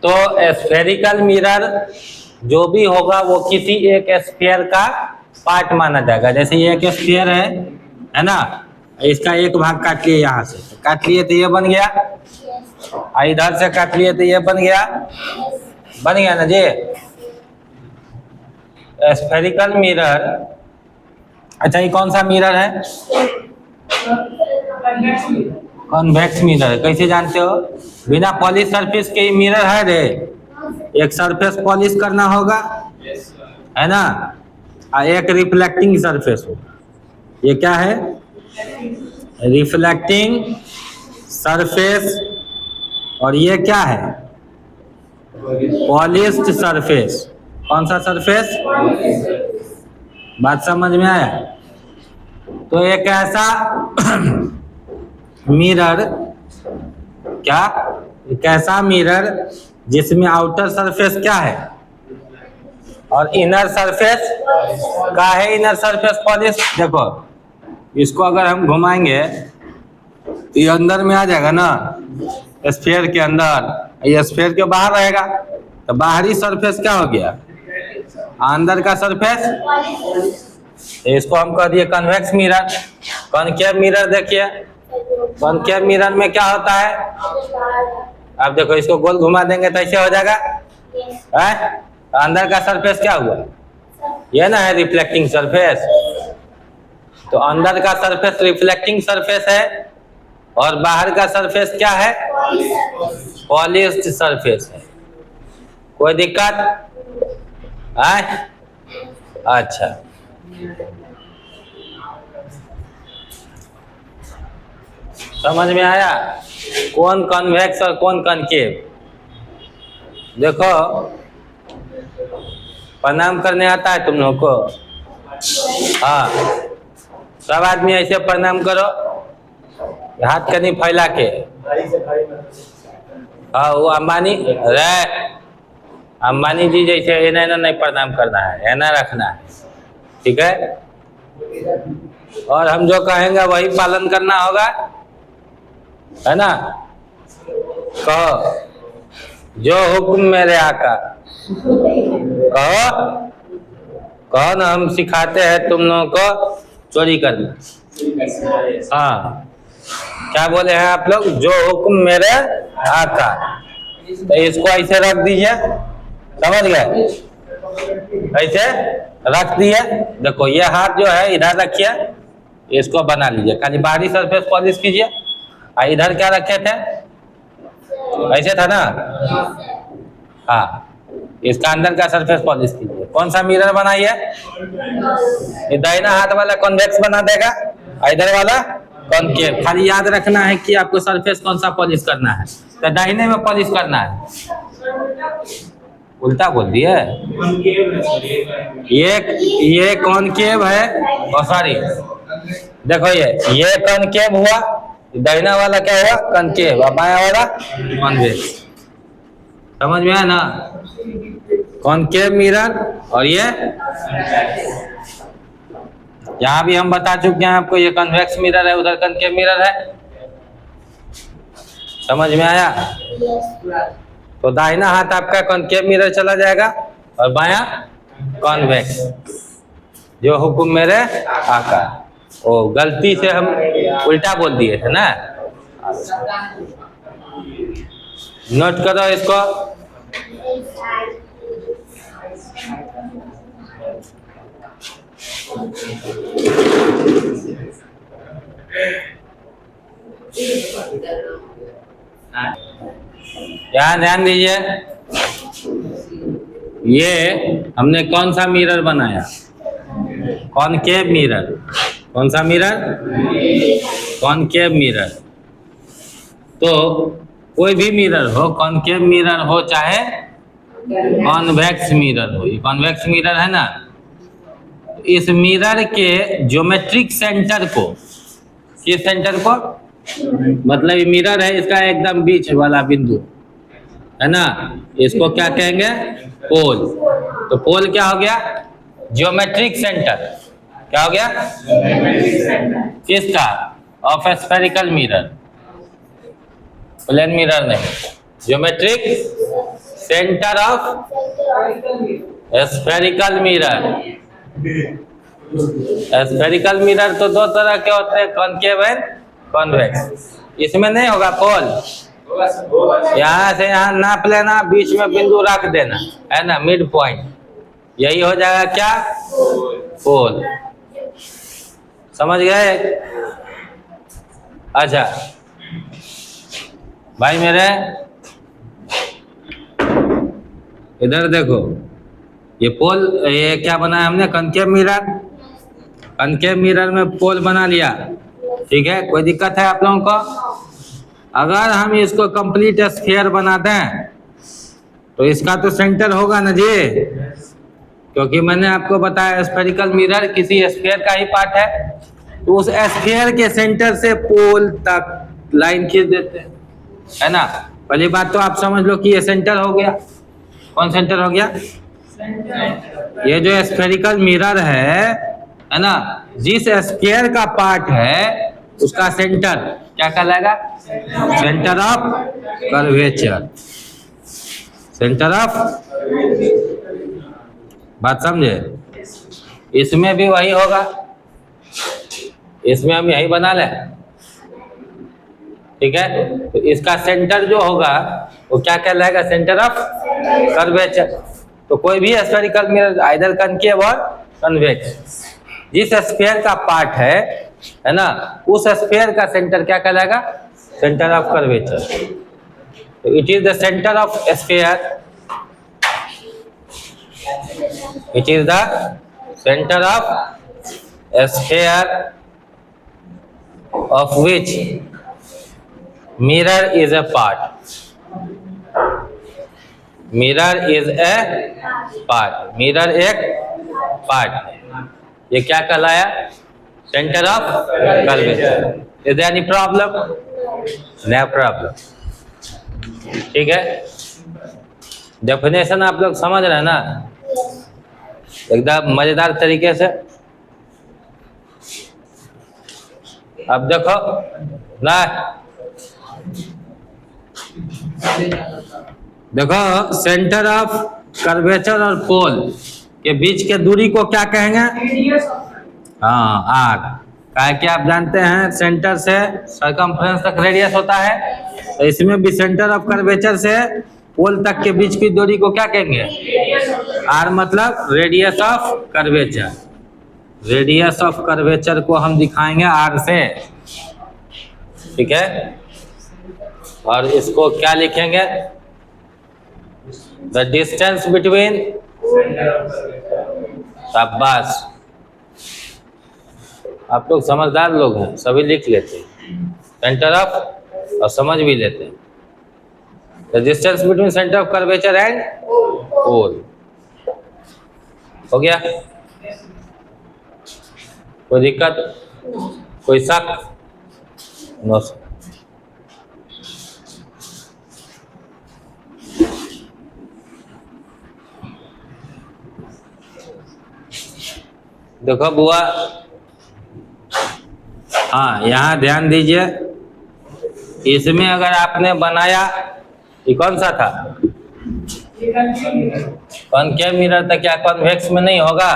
तो spherical mirror जो भी होगा वो किसी एक स्फीयर का पार्ट माना जाएगा। जैसे ये एक स्फीयर है ना, इसका एक भाग काट लिए, यहाँ से काट लिए तो ये बन गया, इधर से काट लिए तो ये बन गया ना जी। स्फेरिकल मिरर, अच्छा ये कौन सा मिरर है? Convex mirror. कैसे जानते हो? बिना पॉलिश सरफेस के मिरर है रे, एक सरफेस पॉलिश करना होगा है ना, और एक रिफ्लेक्टिंग सरफेस होगा। ये क्या है? Reflecting surface. और ये क्या है? Polished surface. कौन सा सरफेस? बात समझ में आया? तो एक ऐसा मिरर, क्या एक ऐसा मिरर जिसमें आउटर सरफेस क्या है और इनर सरफेस का है, इनर सरफेस पॉलिश। देखो इसको अगर हम घुमाएंगे तो ये अंदर में आ जाएगा ना, स्फीयर के अंदर, ये स्फीयर के बाहर रहेगा, तो बाहरी सरफेस क्या हो गया? अंदर का सरफेस। इसको हम कह दिए कन्वेक्स मिरर। कॉनकेव मिरर देखिए, कॉनकेव मिरर में क्या होता है? अब देखो इसको गोल घुमा देंगे तो ऐसे हो जाएगा है? अंदर का सरफेस क्या हुआ? ये ना है रिफ्लेक्टिंग सरफेस। तो अंदर का सरफेस रिफ्लेक्टिंग सरफेस है और बाहर का सरफेस क्या है? पॉलिश्ड सरफेस है। कोई दिक्कत है? अच्छा, समझ में आया कौन कॉन्वेक्स और कौन कॉनकेव? देखो प्रणाम करने आता है तुम लोगों को? हाँ, सब आदमी ऐसे प्रणाम करो, हाथ कहीं फैला के। हाँ, वो अंबानी अंबानी जी जैसे इन्हें नहीं प्रणाम करना है, ये ना रखना है, ठीक है? और हम जो कहेंगे वही पालन करना होगा, है ना? कहो जो हुक्म मेरे आका। कहो कहो ना, हम सिखाते हैं तुम लोगों को चोरी करना। हाँ, क्या बोले हैं आप लोग? जो हुक्म मेरे आका। तो इसको ऐसे रख दीजिए, समझ गए? ऐसे रख दिए। देखो ये हाथ जो है इधर रखिए, इसको बना लीजिए, खाली बाहरी सरफेस पॉलिश कीजिए। और इधर क्या रखे थे? ऐसे था ना? हाँ, इसका अंदर का सरफेस पॉलिश कीजिए। कौन सा मिरर बनाइए? ये दाहिना हाथ वाला कॉन्वेक्स बना देगा, इधर वाला कॉनकेव। खाली याद रखना है कि आपको सरफेस कौन सा पॉलिश करना है, तो दाहिने में पॉलिश करना है। उल्टा बोल दिए। ये कॉनकेव है, और सॉरी देखो ये कॉनकेव हुआ, दाहिना वाला क्या हुआ? कॉनकेव, और बायां वाला कॉन्वेक्स। समझ में आया ना? कॉनकेव मिरर और ये यहाँ भी हम बता चुके हैं आपको, ये कन्वेक्स मिरर है, उधर कॉनकेव मिरर है। समझ में आया? तो दाहिना हाथ आपका कॉनकेव मिरर चला जाएगा और बायां कॉन्वेक्स। जो हुक्म मेरे आका। ओ गलती से हम उल्टा बोल दिए थे ना, नोट करो इसको। यहाँ ध्यान दीजिए, ये हमने कौन सा मिरर बनाया? Concave mirror. कौन सा मिरर? Concave mirror. तो कोई भी मिरर हो, कॉनकेव मिरर हो चाहे कॉन्वेक्स मिरर हो, ये कॉन्वेक्स मिरर है ना, इस मिरर के ज्योमेट्रिक सेंटर को, किस सेंटर को? मतलब ये मिरर है, इसका एकदम बीच वाला बिंदु है ना, इसको क्या कहेंगे? पोल। तो पोल क्या हो गया? Geometric centre. क्या हो गया? किसका? Of spherical mirror, plane mirror नहीं, geometric centre of spherical mirror. Spherical mirror तो दो तरह के होते हैं, कॉनकेव एंड कॉन्वेक्स। इसमें नहीं होगा पोल, यहाँ से यहाँ नाप लेना, बीच में बिंदु रख देना, है ना, मिड पॉइंट, यही हो जाएगा क्या, पोल। समझ गए? अच्छा भाई मेरे इधर देखो, ये पोल, ये क्या बनाया हमने, कॉनकेव मिरर। कॉनकेव मिरर में पोल बना लिया, ठीक है। कोई दिक्कत है आप लोगों को? अगर हम इसको कंप्लीट स्फीयर बना दें तो इसका तो सेंटर होगा ना जी, क्योंकि मैंने आपको बताया स्फेरिकल मिरर किसी स्फीयर का ही पार्ट है, तो उस स्फीयर के सेंटर से पोल तक लाइन खींच देते हैं, है ना। पहली बात तो आप समझ लो कि ये सेंटर हो गया। कौन सेंटर हो गया? ये जो स्फेरिकल मिरर है ना, जिस स्फीयर का पार्ट है उसका सेंटर क्या कहलाएगा? Centre of curvature. Centre of, बात समझे? इसमें भी वही होगा, इसमें हम यही बना लें, ठीक है। तो इसका सेंटर जो होगा वो क्या कहलाएगा? Centre of curvature. तो कोई भी स्फेरिकल मिरर आइदर कॉनकेव और कन्वेक्स, जिस स्फीयर का पार्ट है ना, उस स्फीयर का सेंटर क्या कहलाएगा? Centre of curvature. तो it is the centre of sphere, it is the centre of sphere of which mirror is a part. Mirror is a part. Mirror एक part है। ये क्या कहलाया? Centre of curvature. Is there any problem? No problem. ठीक है, definition आप लोग समझ रहे हैं ना एकदम मजेदार तरीके से। अब देखो ना, देखो सेंटर ऑफ कर्वेचर और पोल के बीच के दूरी को क्या कहेंगे? हाँ, आर। क्या कि आप जानते हैं सेंटर से सरकमफ्रेंस तक रेडियस होता है, तो इसमें भी सेंटर ऑफ कर्वेचर से पोल तक के बीच की दूरी को क्या कहेंगे? आर, मतलब radius of curvature. Radius of curvature को हम दिखाएंगे आर से, ठीक है। और इसको क्या लिखेंगे? द डिस्टेंस बिटवीन, शाबाश, आप लोग समझदार लोग हैं, सभी लिख लेते हैं सेंटर ऑफ और समझ भी लेते हैं। The distance between centre of curvature and pole. हो गया? कोई दिक्कत, कोई शक? No sir. देखो बुआ, हाँ यहाँ ध्यान दीजिए, इसमें अगर आपने बनाया, ये कौन सा था? कॉनकेव मिरर था, क्या कॉन्वेक्स में नहीं होगा?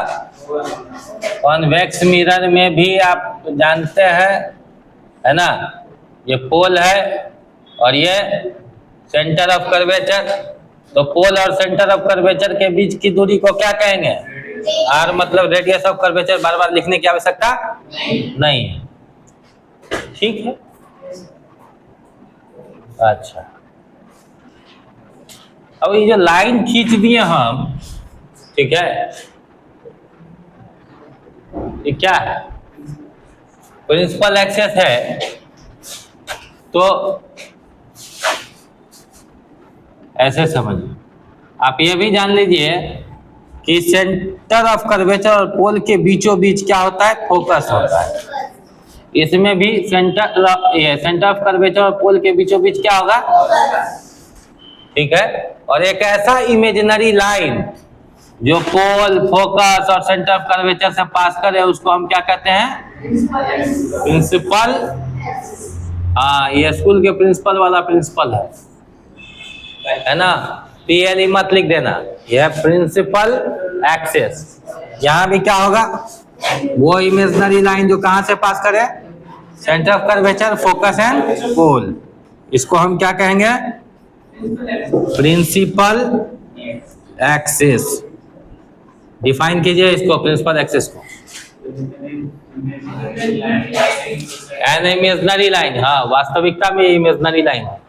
कॉन्वेक्स मिरर में भी आप जानते हैं, है ना, ये पोल है और ये सेंटर ऑफ कर्वेचर। तो पोल और सेंटर ऑफ कर्वेचर के बीच की दूरी को क्या कहेंगे? आर, मतलब रेडियस ऑफ कर्वेचर। बार बार लिखने की आवश्यकता नहीं है, ठीक है। अच्छा, अब ये जो लाइन खींच दिए हम, ठीक है, ये क्या है? प्रिंसिपल एक्सेस है। तो ऐसे समझिए, आप ये भी जान लीजिए कि सेंटर ऑफ कर्वेचर और पोल के बीचों बीच क्या होता है? फोकस होता है। इसमें भी सेंटर ऑफ कर्वेचर और पोल के बीचों बीच क्या होगा? ठीक है। और एक ऐसा इमेजिनरी लाइन जो पोल, फोकस और सेंटर ऑफ कर्वेचर से पास करे, उसको हम क्या कहते हैं? प्रिंसिपल। हाँ, ये स्कूल के प्रिंसिपल वाला प्रिंसिपल है ना। PLE मत लिख देना, यह प्रिंसिपल एक्सिस। यहाँ भी क्या होगा, वो इमेजिनरी लाइन जो कहां से पास करे, centre of curvature, focus and pole, इसको हम क्या कहेंगे, प्रिंसिपल एक्सिस। डिफाइन कीजिए इसको, प्रिंसिपल एक्सिस को। एन इमेजिनरी लाइन, हाँ वास्तविकता में इमेजिनरी लाइन है।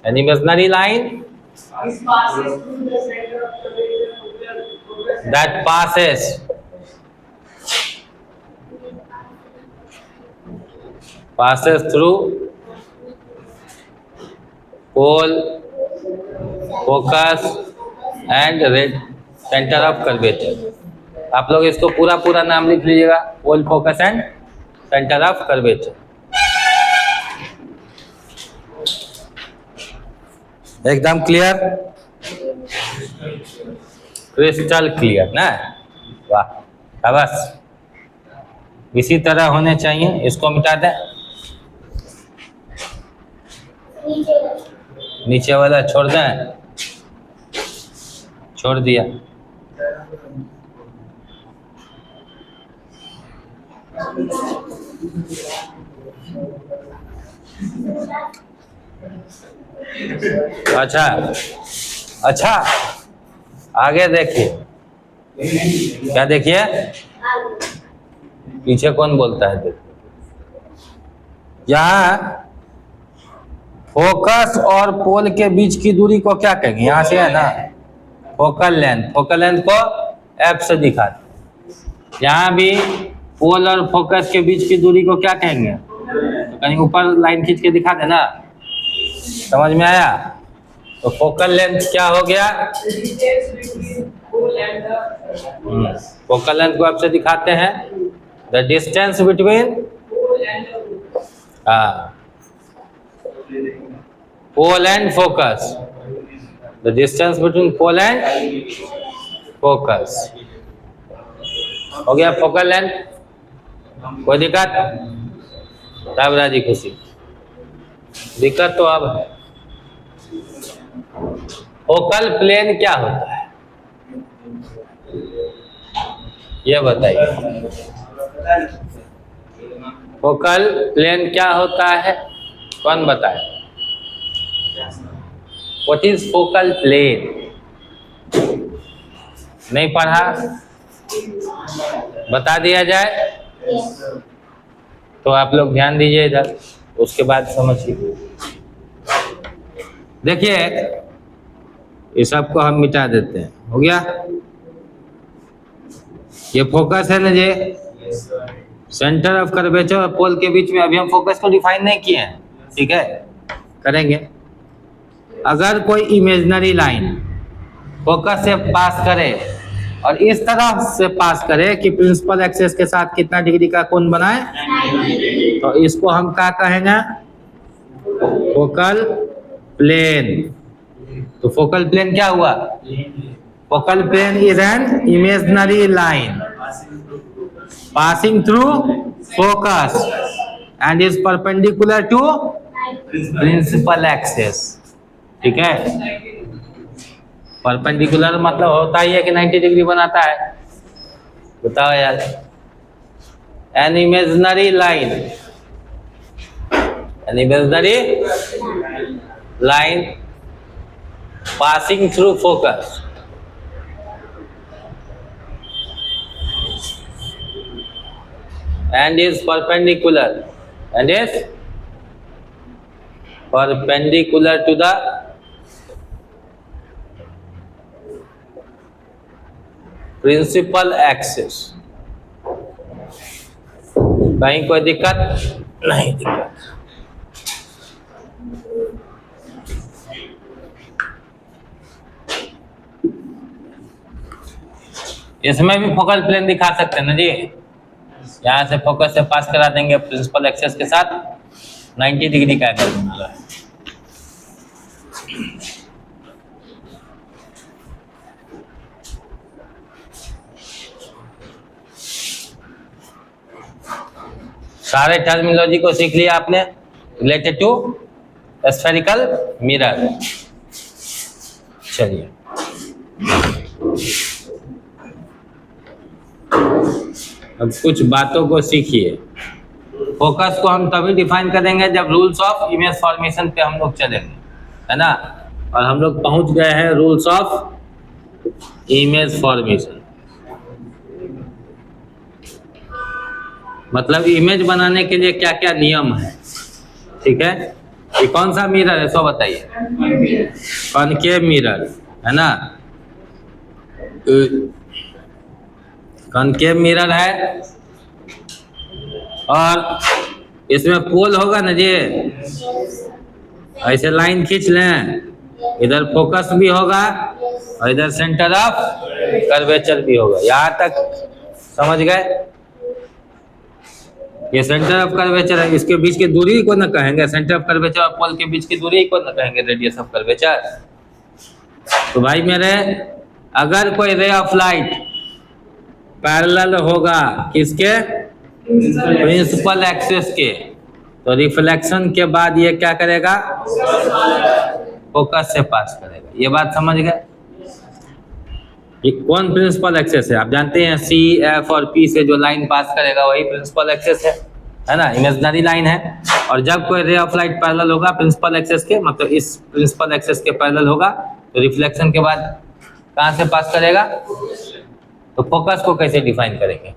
An imaginary line that passes through pole, focus and red center of curvature। आप लोग इसको पूरा नाम लिख लीजिएगा, pole, focus and centre of curvature. एकदम क्लियर, क्रिस्टल क्लियर ना, वाह। बस इसी तरह होने चाहिए। इसको मिटा दें, नीचे वाला छोड़ दें, छोड़ दिया। अच्छा आगे देखिए, क्या देखिए, पीछे कौन बोलता है, देखिए यहाँ फोकस और पोल के बीच की दूरी को क्या कहेंगे, यहाँ से है ना फोकल लेंथ। फोकल लेंथ को F से दिखाते। यहाँ भी पोल और फोकस के बीच की दूरी को क्या कहेंगे, तो कहीं ऊपर लाइन खींच के दिखा देना, समझ में आया। तो फोकल लेंथ क्या हो गया, फोकल लेंथ को F से दिखाते हैं। The distance between pole and focus, the distance between pole and focus हो गया फोकल लेंथ। कोई दिक्कत, तब राजी खुशी। दिक्कत तो अब है, फोकल प्लेन क्या होता है ये बताइए। फोकल प्लेन क्या होता है, कौन बताए। व्हाट इज फोकल प्लेन, नहीं पढ़ा, बता दिया जाए तो आप लोग ध्यान दीजिए इधर, उसके बाद समझिए। देखिए ये सब को हम मिटा देते हैं, हो गया। ये फोकस है ना जी, सेंटर ऑफ कर्वेचर और पोल के बीच में। अभी हम फोकस को डिफाइन नहीं किए हैं, ठीक है, करेंगे। अगर कोई इमेजिनरी लाइन फोकस से पास करे और इस तरह से पास करे कि प्रिंसिपल एक्सिस के साथ कितना डिग्री का कोण बनाए, तो इसको हम क्या कहेंगे, फोकल प्लेन। तो फोकल प्लेन क्या हुआ, focal plane is an imaginary line passing through focus and is perpendicular to principal axis, ठीक है। परपेंडिकुलर मतलब होता ही है कि 90 डिग्री बनाता है, बताओ यार। N imaginary line, N imaginary line passing through focus and is perpendicular to the principal axis। कहीं कोई दिक्कत नहीं, दिक्कत। इसमें भी फोकल प्लेन दिखा सकते हैं ना जी, यहाँ से फोकस से पास करा देंगे प्रिंसिपल एक्सिस के साथ, 90 डिग्री का एंगल बना रहा है। सारे टर्मिनोलॉजी को सीख लिया आपने रिलेटेड टू स्फेरिकल मिरर। चलिए अब कुछ बातों को सीखिए। फोकस को हम तभी डिफाइन करेंगे जब रूल्स ऑफ इमेज फॉर्मेशन पे हम लोग चलेंगे, है ना। और हम लोग पहुंच गए हैं रूल्स ऑफ इमेज फॉर्मेशन। मतलब इमेज बनाने के लिए क्या क्या नियम है, ठीक है। ये कौन सा मिरर है सो बताइए? कॉनकेव मिरर, है ना। कॉनकेव मिरर है और इसमें पोल होगा ना जी, ऐसे लाइन खींच लें, इधर फोकस भी होगा और इधर सेंटर ऑफ कर्वेचर भी होगा। यहाँ तक समझ गए? ये सेंटर ऑफ कर्वेचर है, इसके बीच की दूरी को ना कहेंगे, सेंटर ऑफ कर्वेचर और पोल के बीच की दूरी को ना कहेंगे रेडियस ऑफ कर्वेचर। तो भाई मेरे, अगर कोई रे ऑफ लाइट पैरेलल होगा किसके? प्रिंसिपल एक्सिस के, तो रिफ्लेक्शन के बाद ये क्या करेगा? फोकस से पास करेगा। ये बात समझ गए? ये कौन प्रिंसिपल एक्सिस है? आप जानते हैं सी, एफ और पी से जो लाइन पास करेगा वही प्रिंसिपल एक्सिस है ना, इमेजिनरी लाइन है। और जब कोई रे ऑफ लाइट पैरेलल होगा प्रिंसिपल एक्सिस के, मतलब इस प्रिंसिपल एक्सिस के पैरेलल होगा, तो रिफ्लेक्शन के बाद कहाँ से पास करेगा? तो फोकस को कैसे डिफाइन करेंगे?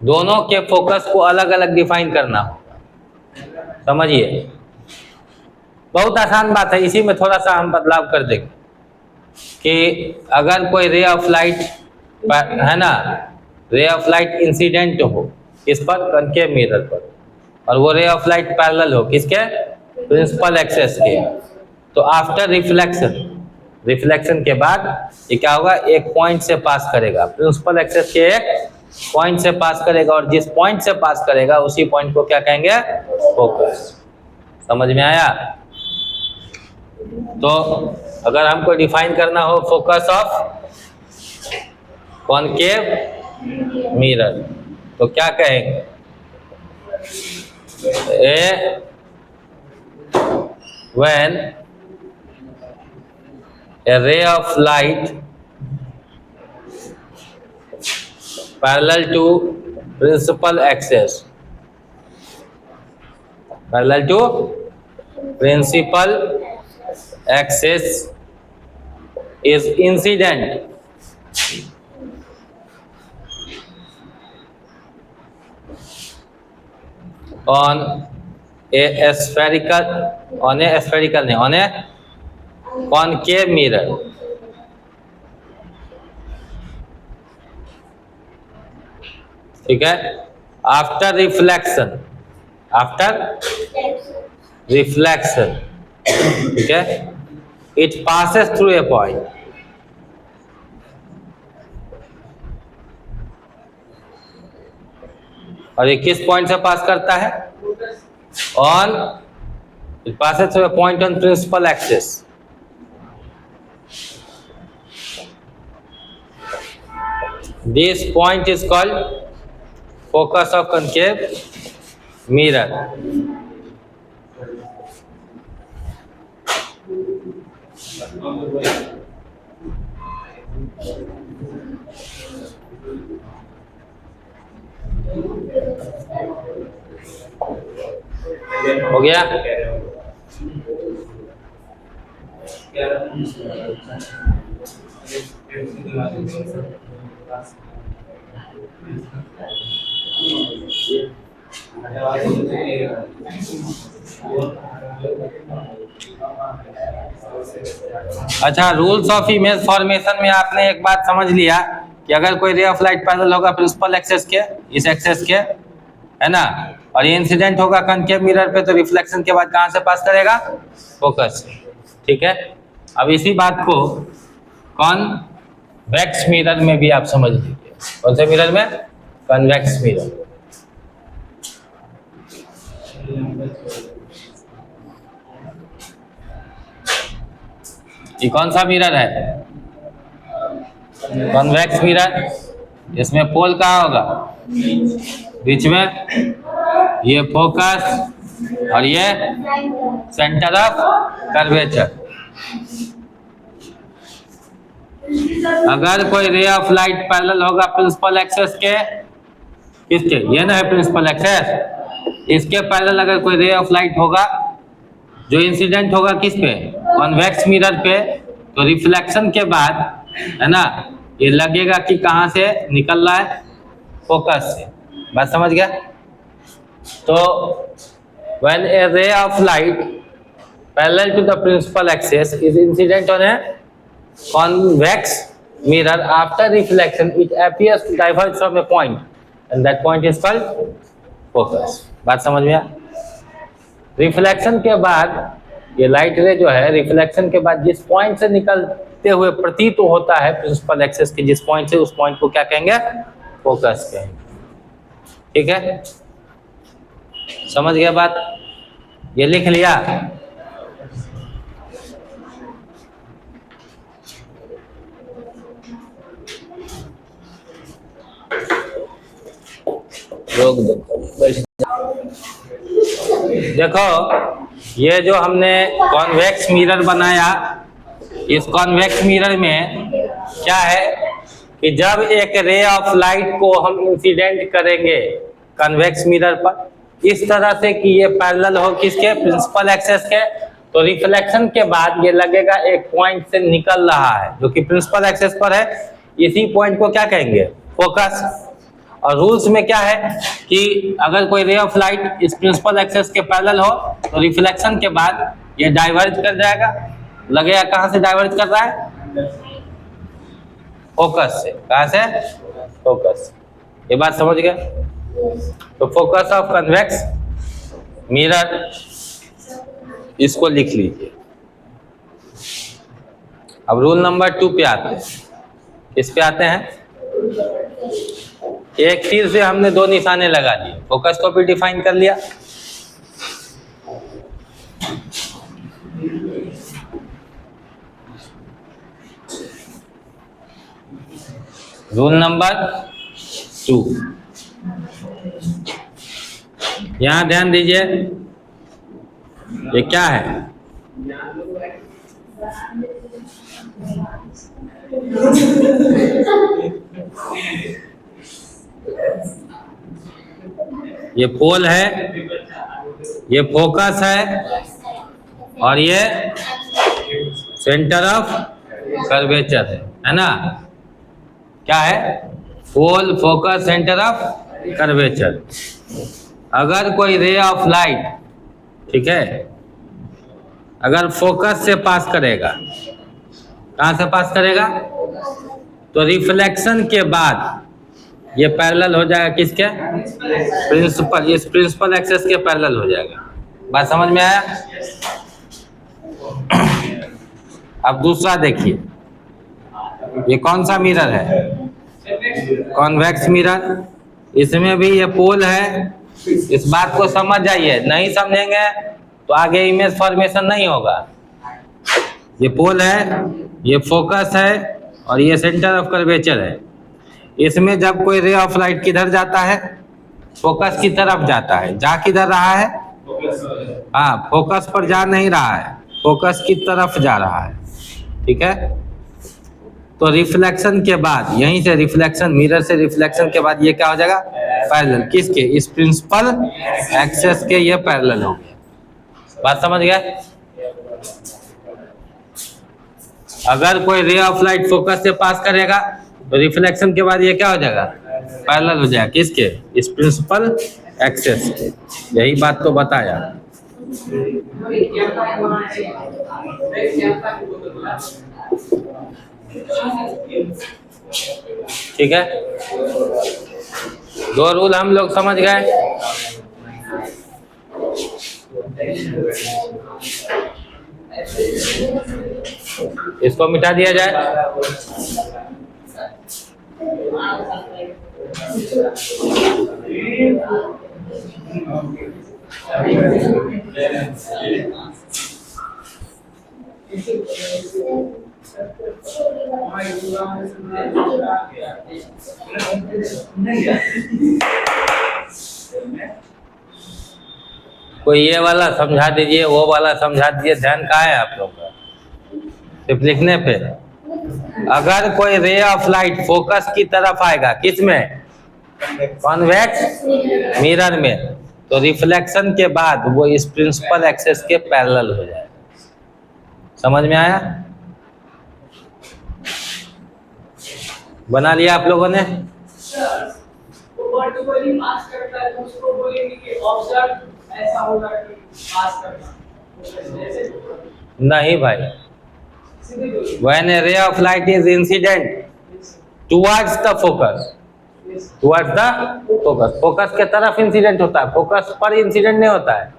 दोनों के फोकस को अलग अलग डिफाइन करना होगा, समझिए। बहुत आसान बात है, इसी में थोड़ा सा हम बदलाव कर देंगे कि अगर कोई रे ऑफ लाइट, है ना, रे ऑफ लाइट इंसिडेंट हो इस पर, कॉनकेव मिरर पर, और वो रे ऑफ लाइट पैरेलल हो किसके? प्रिंसिपल एक्सिस के, तो आफ्टर रिफ्लेक्शन, रिफ्लेक्शन के बाद ये क्या होगा? एक पॉइंट से पास करेगा, प्रिंसिपल एक्सिस के एक पॉइंट से पास करेगा, और जिस पॉइंट से पास करेगा उसी पॉइंट को क्या कहेंगे? फोकस। समझ में आया? तो अगर हमको डिफाइन करना हो फोकस ऑफ कॉनकेव मिरर, तो क्या कहेंगे? When a ray of light parallel to principal axis, parallel to principal axis is incident on a spherical, नहीं, on a concave mirror, ठीक है। आफ्टर रिफ्लेक्शन, ठीक है, it passes through a point, और ये किस पॉइंट से पास करता है? On, it passes through a point on principal axis. This point is called focus of concave mirror. हो गया? अच्छा, रूल्स ऑफ इमेज फॉर्मेशन में आपने एक बात समझ लिया कि अगर कोई रे ऑफ लाइट पैरेलल होगा प्रिंसिपल एक्सिस के, इस एक्सिस के, है ना, और ये इंसिडेंट होगा कॉनकेव मिरर पे, तो रिफ्लेक्शन के बाद कहां से पास करेगा? फोकस, ठीक है। अब इसी बात को कॉन्वेक्स मिरर में भी आप समझ लीजिए। कौन से मिरर में? Convex mirror. ये कौन सा मिरर है? Convex mirror. इसमें पोल कहाँ होगा? बीच में। ये फोकस और ये सेंटर ऑफ कर्वेचर। अगर कोई रे ऑफ लाइट पैरेलल होगा प्रिंसिपल एक्सेस के, किसके, ये ना है प्रिंसिपल एक्सेस, इसके पैरेलल अगर कोई रे ऑफ लाइट होगा जो इंसिडेंट होगा किस पे, कॉन्वेक्स मिरर पे, तो रिफ्लेक्शन के बाद है ना ये लगेगा कि कहाँ से निकल रहा है, फोकस से। बात समझ गया? तो when a ray of light parallel to the principal axis is incident on a convex mirror, after reflection it appears to diverge from a point and that point is called focus। बात समझ में आया? Reflection के बाद ये light रे जो है रिफ्लेक्शन के बाद जिस पॉइंट से निकलते हुए प्रतीत होता है प्रिंसिपल एक्सेस के जिस पॉइंट से, उस पॉइंट को क्या कहेंगे, फोकस कहेंगे। ठीक है, समझ गया बात? ये लिख लिया? रोक दो। देखो ये जो हमने कॉन्वेक्स मिरर बनाया, इस कॉन्वेक्स मिरर में क्या है कि जब एक रे ऑफ लाइट को हम इंसिडेंट करेंगे कॉन्वेक्स मिरर पर इस तरह से कि ये पैरेलल हो किसके, प्रिंसिपल एक्सेस के, तो रिफ्लेक्शन के बाद ये लगेगा एक पॉइंट से निकल रहा है जो कि प्रिंसिपल एक्सेस पर है, इसी पॉइंट को क्या कहेंगे, फोकस। और रूल्स में क्या है कि अगर कोई रे ऑफ लाइट इस प्रिंसिपल एक्सेस के पैरेलल हो तो रिफ्लेक्शन के बाद ये डाइवर्ज कर जाएगा, लगेगा कहाँ से डाइवर्ज कर रहा है, फोकस से। कहाँ से, फोकस। ये बात समझ गए? तो फोकस ऑफ कन्वेक्स मिरर इसको लिख लीजिए। अब रूल नंबर 2 पे आते हैं। किस पे आते हैं? एक तीर से हमने 2 निशाने लगा दिए, फोकस को भी डिफाइन कर लिया। रूल नंबर 2, यहां ध्यान दीजिए, ये क्या है, ये पोल है, ये फोकस है और ये सेंटर ऑफ कर्वेचर है ना? क्या है? पोल, फोकस, सेंटर ऑफ कर्वेचर। अगर कोई रे ऑफ लाइट, ठीक है, अगर फोकस से पास करेगा, कहाँ से पास करेगा, तो रिफ्लेक्शन के बाद ये पैरेलल हो जाएगा किसके, प्रिंसिपल, इस प्रिंसिपल एक्सेस के पैरेलल हो जाएगा। बात समझ में आया? अब दूसरा देखिए, ये कौन सा मिरर है, कॉन्वेक्स मिरर। इसमें भी ये पोल है, इस बात को समझ जाइए, नहीं समझेंगे तो आगे इमेज फॉर्मेशन नहीं होगा। ये पोल है, ये फोकस है और ये सेंटर ऑफ कर्वेचर है। इसमें जब कोई रे ऑफ लाइट किधर जाता है, फोकस की तरफ जाता है। जा किधर रहा है, हाँ, फोकस पर जा नहीं रहा है, फोकस की तरफ जा रहा है। ठीक है, तो रिफ्लेक्शन के बाद, यहीं से रिफ्लेक्शन, मिरर से रिफ्लेक्शन के बाद ये क्या हो जाएगा, पैरेलल किसके, इस प्रिंसिपल एक्सेस के ये पैरेलल हो गया। बात समझ गया? अगर कोई रे ऑफ लाइट फोकस से पास करेगा तो रिफ्लेक्शन के बाद ये क्या हो जाएगा, पैरेलल हो जाएगा किसके, इस प्रिंसिपल एक्सेस के। यही बात तो बताया। ठीक है, 2 रूल हम लोग समझ गए। इसको मिटा दिया जाए। कोई ये वाला समझा दीजिए, वो वाला समझा दीजिए, ध्यान कहाँ है आप लोग का, सिर्फ लिखने पे। अगर कोई रे ऑफ लाइट फोकस की तरफ आएगा, किस में? कॉन्वेक्स मिरर में, तो रिफ्लेक्शन के बाद वो इस प्रिंसिपल एक्सिस के पैरेलल हो जाएगा। समझ में आया? बना लिया आप लोगों ने? वर्टिकली पास करता है तो उसको बोलेंगे कि ऑब्जर्व ऐसा होगा कि पास करना। नहीं भाई, when a ray of light is incident towards the focus, focus के तरफ इंसिडेंट होता है, फोकस पर इंसिडेंट नहीं होता है।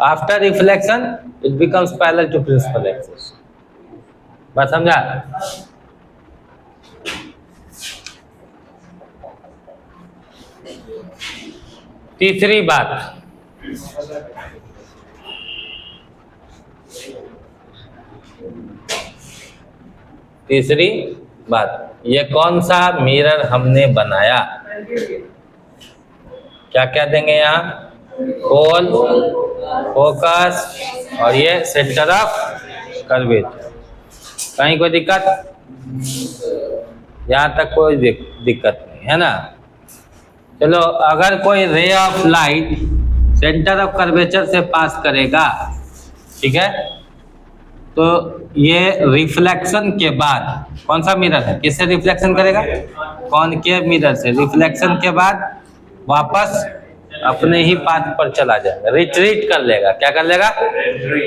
After reflection it becomes parallel to principal axis. बात समझा? तीसरी बात, ये कौन सा मिरर हमने बनाया? क्या क्या देंगे यहाँ? पोल, फोकस और ये सेंटर ऑफ कर्वेचर। कहीं कोई दिक्कत? यहाँ तक कोई दिक्कत नहीं है ना? चलो, अगर कोई रे of light centre of curvature से पास करेगा, ठीक है, तो ये रिफ्लेक्शन के बाद कौन सा मिरर है, किससे रिफ्लेक्शन करेगा? कॉनकेव मिरर से। रिफ्लेक्शन के बाद वापस अपने ही पाथ पर चला जाएगा, रिट्रीट कर लेगा। क्या कर लेगा?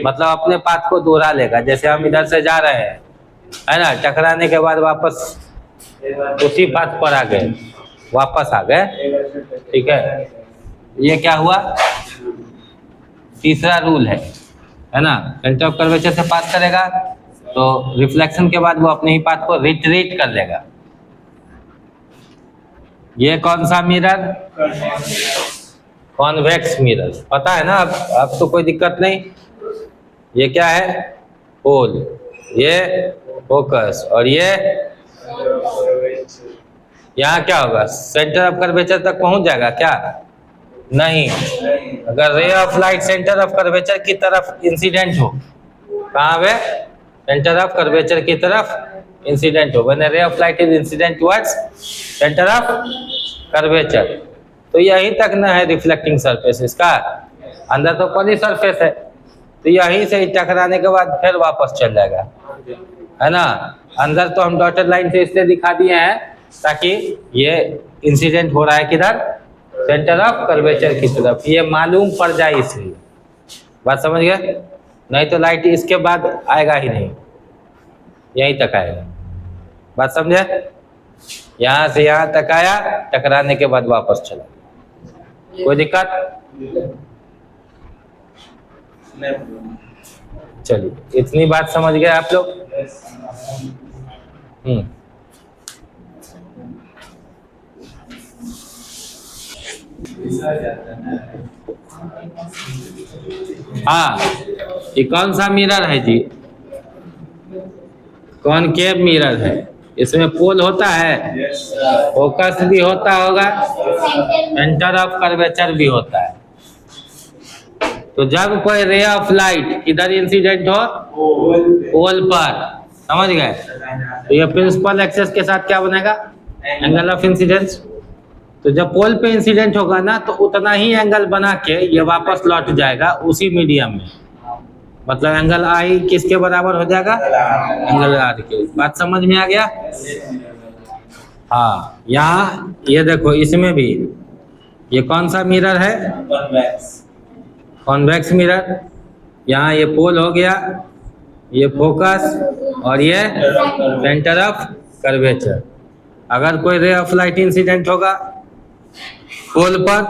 मतलब अपने पाथ को दोहरा लेगा। जैसे हम इधर से जा रहे हैं, है ना, टकराने के बाद वापस उसी पाथ पर आ गए, वापस आ गए, ठीक है। ये क्या हुआ? तीसरा रूल है ना, सेंटर ऑफ कर्वेचर से पास करेगा तो रिफ्लेक्शन के बाद वो अपने ही पाथ को रिट्रीट कर लेगा। ये कौन सा मिरर? Convex mirror. पता है ना अब तो कोई दिक्कत नहीं। ये क्या है? पोल, ये फोकस और ये यहाँ क्या होगा? सेंटर ऑफ कर्वेचर तक पहुंच जाएगा क्या? नहीं। अगर ray of light centre of curvature की तरफ इंसिडेंट हो, कहाँ पे? सेंटर ऑफ कर्वेचर की तरफ इंसिडेंट हो, व्हेन रे of light is incident towards centre of curvature, तो यहीं तक ना है रिफ्लेक्टिंग सरफेस इसका। अंदर तो पॉली सरफेस है, तो यहीं से टकराने के बाद फिर वापस चल जाएगा, है ना। अंदर तो हम डॉटेड लाइन से इसलिए दिखा दिए हैं ताकि ये इंसिडेंट हो रहा है किधर? सेंटर ऑफ कर्वेचर की तरफ, ये मालूम पड़ जाए इसलिए। बात समझ गए? नहीं तो लाइट इसके बाद आएगा ही नहीं, यहीं तक आएगा। बात समझे? यहाँ से यहाँ तक आया, टकराने के बाद वापस चला। कोई दिक्कत? चलिए, इतनी बात समझ गए आप लोग? हाँ, ये कौन सा मिरर है जी? कॉनकेव मिरर है। इसमें पोल होता है, फोकस भी होता होगा, सेंटर ऑफ कर्वेचर भी होता है। तो जब कोई रे ऑफ लाइट इधर इंसिडेंट हो, पोल पर, समझ गए, तो ये प्रिंसिपल एक्सिस के साथ क्या बनेगा? Angle of incidence. तो जब पोल पे इंसिडेंट होगा ना, तो उतना ही एंगल बना के ये वापस लौट जाएगा उसी मीडियम में। मतलब एंगल आई किसके बराबर हो जाएगा? एंगल आर के। बात समझ में आ गया? हाँ, यहाँ ये देखो, इसमें भी ये कौन सा मिरर है? Convex mirror. यहाँ ये पोल हो गया, ये फोकस और ये सेंटर ऑफ कर्वेचर। अगर कोई रे ऑफ लाइट इंसिडेंट होगा पोल पर,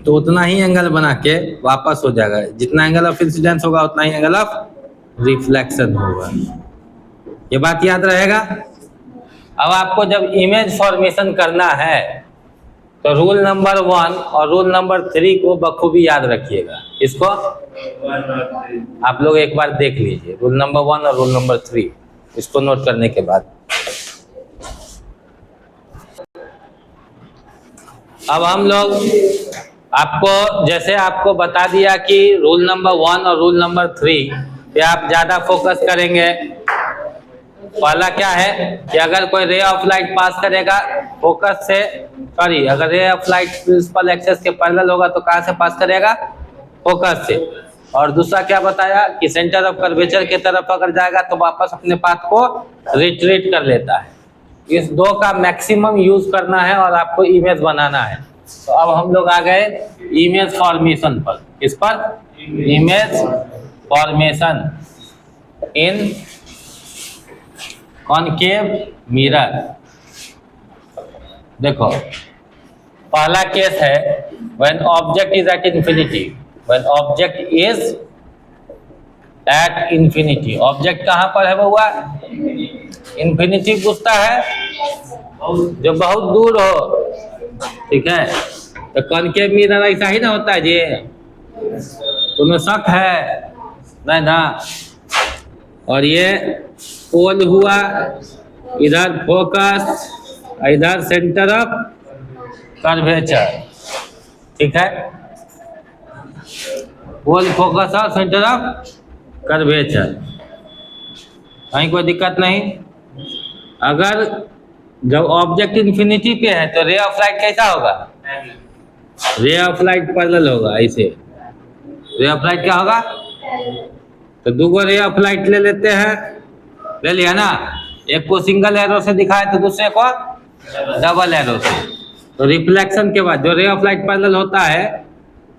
तो उतना ही एंगल बना के वापस हो जाएगा। जितना एंगल ऑफ इंसिडेंस होगा उतना ही एंगल ऑफ रिफ्लेक्शन होगा। ये बात याद रहेगा। अब आपको जब इमेज फॉर्मेशन करना है तो रूल नंबर 1 और रूल नंबर 3 को बखूबी याद रखिएगा। इसको आप लोग एक बार देख लीजिए, रूल नंबर 1 और रूल नंबर 3, इसको नोट करने के बाद अब हम लोग आपको, जैसे आपको बता दिया कि रूल नंबर 1 और रूल नंबर 3 पे आप ज़्यादा फोकस करेंगे, पहला क्या है कि अगर कोई रे ऑफ लाइट पास करेगा फोकस से, सॉरी, अगर ray of light principal axis के पैरेलल होगा तो कहाँ से पास करेगा? फोकस से। और दूसरा क्या बताया कि सेंटर ऑफ कर्वेचर की तरफ अगर जाएगा तो वापस अपने पाथ को रिट्रीट कर लेता है। इस दो का मैक्सिमम यूज करना है और आपको इमेज बनाना है। तो अब हम लोग आ गए इमेज फॉर्मेशन पर। किस पर? इमेज फॉर्मेशन इन कॉनकेव मिरर। देखो पहला केस है when object is at infinity. When object is at infinity, object कहाँ पर है बउआ? इंफिनिटी पूछता है जो बहुत दूर हो, ठीक है। तो कॉनकेव मिरर ऐसा ही ना होता है जी, तुम्हें शक है? नहीं ना। और ये पोल हुआ, इधर फोकस, इधर सेंटर ऑफ कर्वेचर, ठीक है। पोल, फोकस और सेंटर ऑफ कर्वेचर, कहीं कोई दिक्कत नहीं। अगर जब ऑब्जेक्ट इंफिनिटी पे है तो रे ऑफ लाइट कैसा होगा? रे ऑफ लाइट पैरेलल होगा, ऐसे। रे ऑफ लाइट क्या होगा? तो दूगो रे ऑफ लाइट ले लेते हैं, ले लिया ना। एक को सिंगल एरो से दिखाए तो दूसरे को डबल एरो से। तो रिफ्लेक्शन के बाद जो रे ऑफ लाइट पैरेलल होता है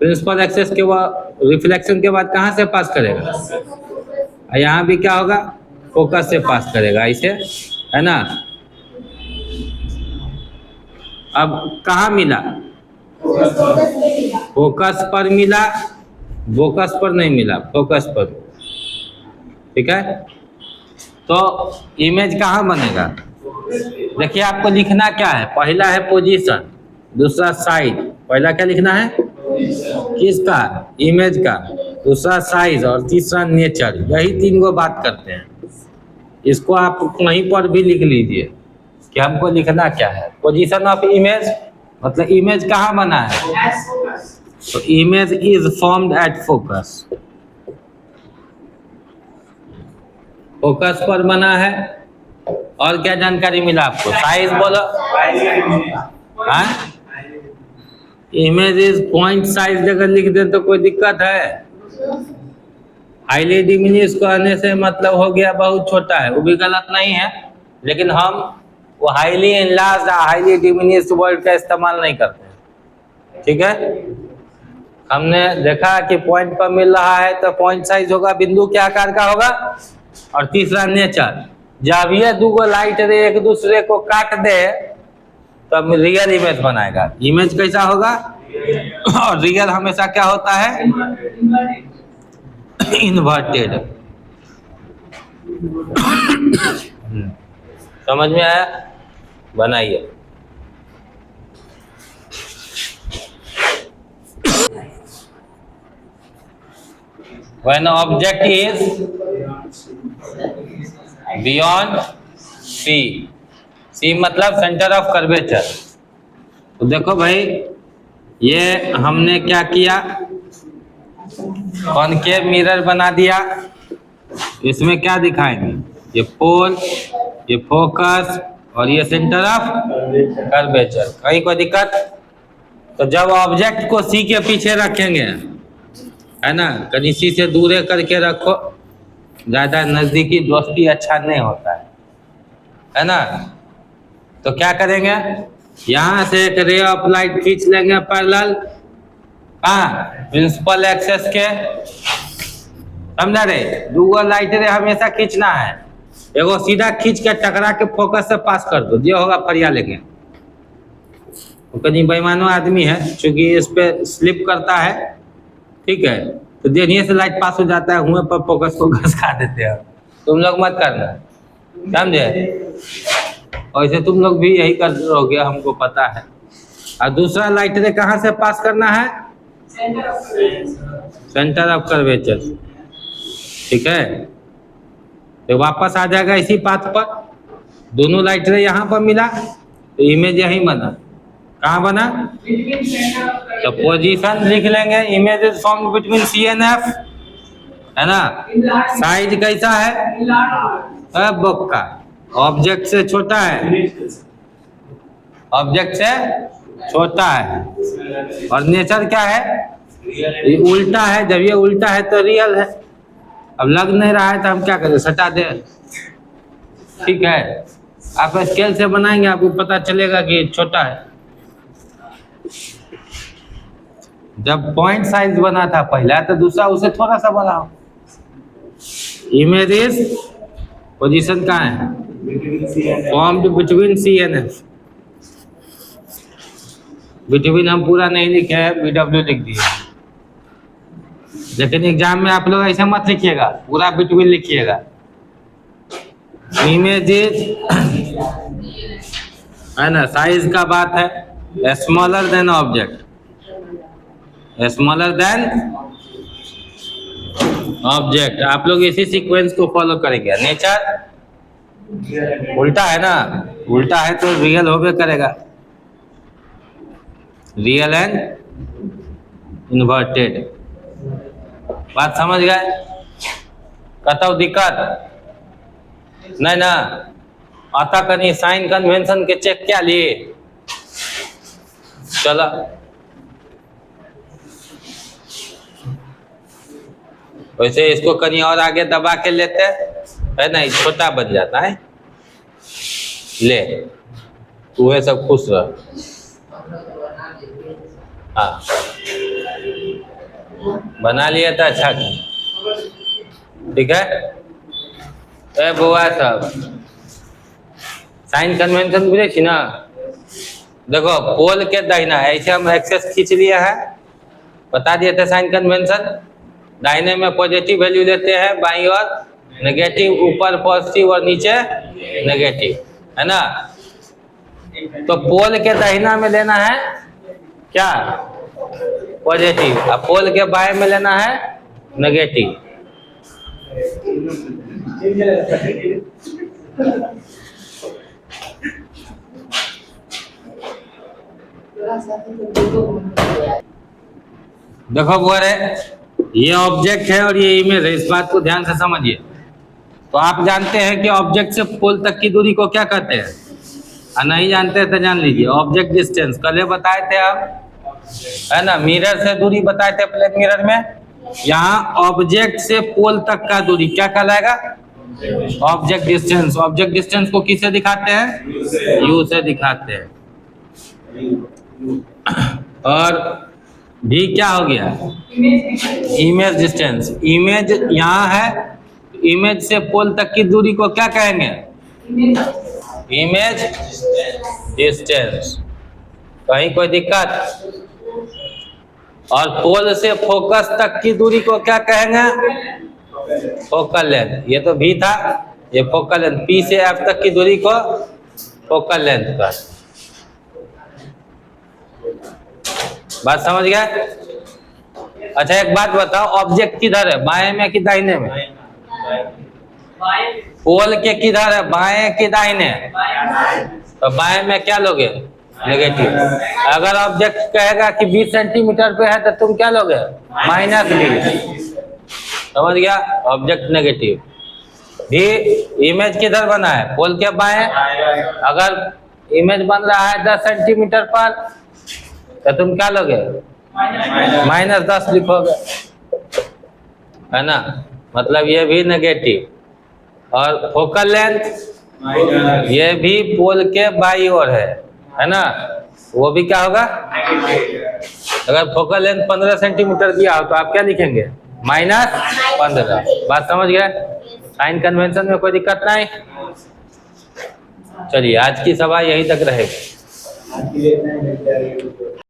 प्रिंसिपल एक्सिस के, वो रिफ्लेक्शन के बाद कहाँ से पास करेगा? और यहाँ भी क्या होगा? फोकस से पास करेगा, ऐसे, है ना। अब कहाँ मिला? फोकस पर मिला, फोकस पर नहीं मिला, फोकस पर, ठीक है। तो इमेज कहाँ बनेगा? देखिए आपको लिखना क्या है, पहला है पोजीशन, दूसरा साइज। पहला क्या लिखना है? किसका? इमेज का। दूसरा साइज और तीसरा नेचर। यही तीन गो बात करते हैं। इसको आप कहीं पर भी लिख लीजिए कि हमको लिखना क्या है। पोजीशन ऑफ इमेज मतलब इमेज कहाँ बना है? तो image is formed at focus, focus पर बना है। और क्या जानकारी मिला आपको? साइज बोलो। हाँ, इमेज इज पॉइंट साइज अगर लिख दे तो कोई दिक्कत है? हाईली डिमिनिश कहने से मतलब हो गया बहुत छोटा है, वो भी गलत नहीं है, लेकिन हम वो highly enlarged, highly diminished word का इस्तेमाल नहीं करते हैं, ठीक है। हमने देखा कि पॉइंट पर मिल रहा है तो पॉइंट साइज होगा, बिंदु के आकार का होगा। और तीसरा नेचर, जब ये दूगो लाइट रे एक दूसरे को काट दे तब तो रियल इमेज बनाएगा। इमेज कैसा होगा? और रियल हमेशा क्या होता है? इन्वर्टेड। समझ में आया? बनाइए। When object is beyond C, C मतलब सेंटर ऑफ कर्वेचर। तो देखो भाई, ये हमने क्या किया? कॉनकेव मिरर बना दिया। इसमें क्या दिखाएंगे? ये पोल, ये फोकस और ये सेंटर ऑफ कर्वेचर। कहीं कोई दिक्कत? तो जब ऑब्जेक्ट को सी के पीछे रखेंगे, है ना, कहीं सी से दूर करके रखो, ज़्यादा नज़दीकी दोस्ती अच्छा नहीं होता है ना। तो क्या करेंगे? यहाँ से एक रे ऑफ लाइट खींच लेंगे पैरेलल, हाँ, प्रिंसिपल एक्सिस के, समझा रे। दूगो लाइट रे हमेशा खींचना है, एगो सीधा खींच के टकरा के फोकस से पास कर दो, जो होगा फरिया लेंगे। तो कहीं बेईमानो आदमी है, चूंकि इस पे स्लिप करता है, ठीक है, तो देखिए से लाइट पास हो जाता है, हुए पर फोकस को घसका देते हैं। तुम लोग मत करना, समझे? वैसे तुम लोग भी यही कर रहोगे, हमको पता है। और दूसरा लाइट रे कहाँ से पास करना है? सेंटर ऑफ कर्वेचर, ठीक है। तो वापस आ जाएगा इसी पाथ पर। दोनों लाइट रे यहाँ पर मिला तो इमेज यही बना। कहाँ बना? तो पोजीशन लिख लेंगे, image is formed between C and F, है ना। साइज कैसा है? बोका, ऑब्जेक्ट से छोटा है, ऑब्जेक्ट से छोटा है। और नेचर क्या है? ये उल्टा है। जब ये उल्टा है तो रियल है। अब लग नहीं रहा है तो हम क्या करें, सटा दें। ठीक है, आप स्केल से बनाएंगे, आपको पता चलेगा कि छोटा है। जब पॉइंट साइज बना था पहला, तो दूसरा उसे थोड़ा सा बड़ा हो। इमेज इज पोजीशन कहाँ है? Formed between C and F. Between हम पूरा नहीं लिखे हैं, BW लिख दिए। लेकिन एग्जाम में आप लोग ऐसे मत लिखिएगा, पूरा बिटवीन लिखिएगा। इमेज इज है ना, साइज का बात है, smaller than object, smaller than object. आप लोग इसी सीक्वेंस को फॉलो करेंगे। नेचर उल्टा है ना, उल्टा है तो रियल होबे करेगा, रियल एंड इन्वर्टेड। बात समझ गए? कतौ दिक्कत नहीं ना? आता कहीं साइन कन्वेंशन के चेक क्या लिए? चलो वैसे इसको कहीं और आगे दबा के लेते है ना, छोटा बन जाता है। ले तू सब खुश रह। हाँ बना लिया था, अच्छा ठीक है। ए बुआ सब साइन कन्वेंशन बुझे छी ना? देखो पोल के दाहिना ऐसे हम एक्सेस खींच लिया है, बता दिए थे साइन कन्वेंशन। दाहिने में पॉजिटिव वैल्यू लेते हैं, बाईं ओर नेगेटिव, ऊपर पॉजिटिव और नीचे नेगेटिव, है ना। तो पोल के दाहिना में लेना है क्या? पॉजिटिव। अब पोल के बाएं में लेना है नेगेटिव। देखो बोरे, ये ऑब्जेक्ट है और ये इमेज है, इस बात को ध्यान से समझिए। तो आप जानते हैं कि ऑब्जेक्ट से पोल तक की दूरी को क्या कहते हैं? नहीं जानते हैं तो जान लीजिए, ऑब्जेक्ट डिस्टेंस। कल ये बताए थे आप, है ना। मिरर से दूरी बताए थे प्लेन मिरर में। यहाँ ऑब्जेक्ट से पोल तक का दूरी क्या कहलाएगा? Object distance. ऑब्जेक्ट डिस्टेंस को किससे दिखाते हैं? यू से दिखाते हैं। और भी क्या हो गया? Image distance. इमेज यहाँ है, इमेज से पोल तक की दूरी को क्या कहेंगे? Image distance. कहीं कोई दिक्कत? और पोल से फोकस तक की दूरी को क्या कहेंगे? Focal length. ये तो भी था, ये फोकल लेंथ। P से F तक की दूरी को फोकल लेंथ का। बात समझ गया? अच्छा एक बात बताओ, ऑब्जेक्ट किधर है, बाएं में कि दाहिने में? पोल के किधर है, बाएं कि दाहिने? तो बाएं में क्या लोगे? नेगेटिव। अगर ऑब्जेक्ट कहेगा कि 20 सेंटीमीटर पे है तो तुम क्या लोगे? -20। समझ गया? Object negative. भी इमेज किधर बना है? पोल के बाएं। अगर इमेज बन रहा है 10 सेंटीमीटर पर तो तुम क्या लोगे? -10 लिखोगे, है ना। मतलब ये भी नेगेटिव। और फोकल लेंथ ये भी पोल के बाई ओर है ना, वो भी क्या होगा? अगर फोकल लेंथ 15 सेंटीमीटर दिया हो तो आप क्या लिखेंगे? -15। बात समझ गए? साइन कन्वेंशन में कोई दिक्कत नहीं। चलिए आज की सभा यहीं तक रहेगी।